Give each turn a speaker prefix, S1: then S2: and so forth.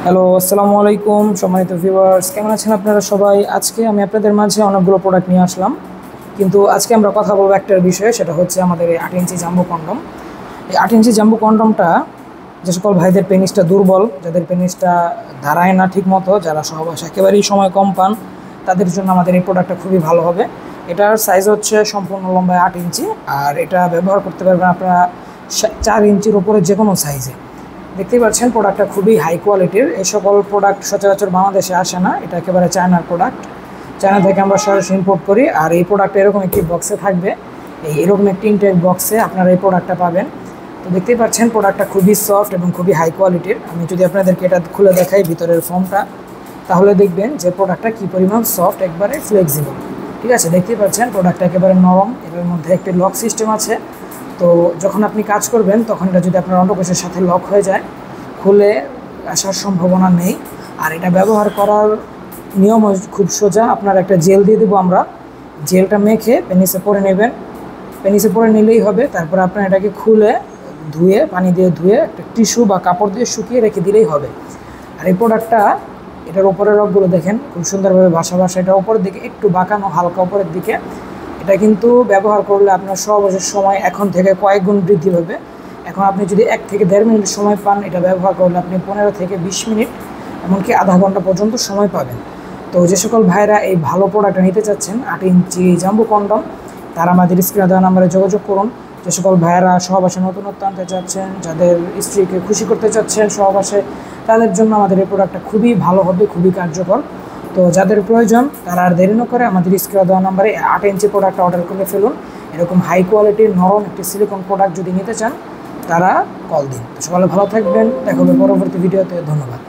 S1: Hello, আসসালামু আলাইকুম সম্মানিত ভিউয়ার্স, কেমন আছেন আপনারা সবাই? আজকে আমি আপনাদের মাঝে অনেকগুলো প্রোডাক্ট নিয়ে আসলাম, কিন্তু আজকে আমরা কথা বলবো একটার বিষয়ে, সেটা হচ্ছে আমাদের এই 8 ইঞ্চি জাম্বো কন্ডম। এই 8 ইঞ্চি জাম্বো কন্ডমটা যে সকল ভাইদের পেনিসটা দুর্বল, যাদের পেনিসটা দাঁড়ায় না ঠিক মতো, যারা সহবাস একেবারেই সময় কম পান, তাদের জন্য আমাদের এই প্রোডাক্টটা খুবই ভালো হবে। এটার সাইজ হচ্ছে সম্পূর্ণ লম্বায় 8 ইঞ্চি, আর এটা ব্যবহার করতে পারবেন আপনারা 4 ইঞ্চির উপরে যে কোনো সাইজে। দেখতেই পাচ্ছেন প্রোডাক্টটা খুবই হাই কোয়ালিটির। এই সকল প্রোডাক্ট সচরাচর বাংলাদেশে আসে না, এটা একেবারে চায়নার প্রোডাক্ট। চায়না থেকে আমরা সরাসরি ইম্পোর্ট করি। আর এই প্রোডাক্ট এরকম একটি বক্সে থাকবে, এরকম একটি ইনটেক বক্সে আপনারা এই প্রোডাক্টটা পাবেন। তো দেখতেই পাচ্ছেন প্রোডাক্টটা খুবই সফট এবং খুবই হাই কোয়ালিটির। আমি যদি আপনাদেরকে এটা খুলে দেখাই ভিতরের ফর্মটা, তাহলে দেখবেন যে প্রোডাক্টটা কী পরিমাণ সফট, একবারে ফ্লেক্সিবল। ঠিক আছে, দেখতেই পাচ্ছেন প্রোডাক্টটা একেবারে নরম। এর মধ্যে একটি লক সিস্টেম আছে। তো যখন আপনি কাজ করবেন তখন এটা যদি আপনার অন্ডকোষের সাথে লক হয়ে যায়, খুলে আসার সম্ভাবনা নেই। আর এটা ব্যবহার করার নিয়ম খুব সোজা। আপনার একটা জেল দিয়ে দেবো আমরা, জেলটা মেখে পেনিসে পরে নেবেন। পেনিসে পরে নিলেই হবে। তারপর আপনার এটাকে খুলে ধুয়ে, পানি দিয়ে ধুয়ে একটা টিস্যু বা কাপড় দিয়ে শুকিয়ে রেখে দিলেই হবে। আর এই প্রোডাক্টটা, এটার উপরের রগগুলো দেখেন খুব সুন্দরভাবে ভাসা এটার উপরের দিকে একটু বাঁকানো, হালকা উপরের দিকে। এটা কিন্তু ব্যবহার করলে আপনার সহবাসের সময় এখন থেকে কয়েক গুণ বৃদ্ধি হবে। এখন আপনি যদি 1 থেকে 1.5 মিনিট সময় পান, এটা ব্যবহার করলে আপনি 15 থেকে 20 মিনিট, এমনকি আধা ঘন্টা পর্যন্ত সময় পাবেন। তো যে সকল ভাইরা এই ভালো প্রোডাক্টটা নিতে চাচ্ছেন, 8 ইঞ্চি জাম্বো কন্ডম, তারা আমাদের স্ক্রিনে দেওয়া নাম্বারে যোগাযোগ করুন। যে সকল ভাইয়েরা সহবাসে নতুনত্ব আনতে চাচ্ছেন, যাদের স্ত্রীকে খুশি করতে চাচ্ছেন সহবাসে, তাদের জন্য আমাদের এই প্রোডাক্টটা খুবই ভালো হবে, খুবই কার্যকর। তো যাদের প্রয়োজন তারা আর দেরি না করে আমাদের স্ক্রিনে দেওয়া নাম্বারে 8 ইঞ্চি প্রোডাক্টটা অর্ডার করে ফেলুন। এরকম হাই কোয়ালিটির নরম একটি সিলিকন প্রোডাক্ট যদি নিতে চান, তারা কল দিন। তো সকালে ভালো থাকবেন, দেখা হবে পরবর্তী ভিডিওতে। ধন্যবাদ।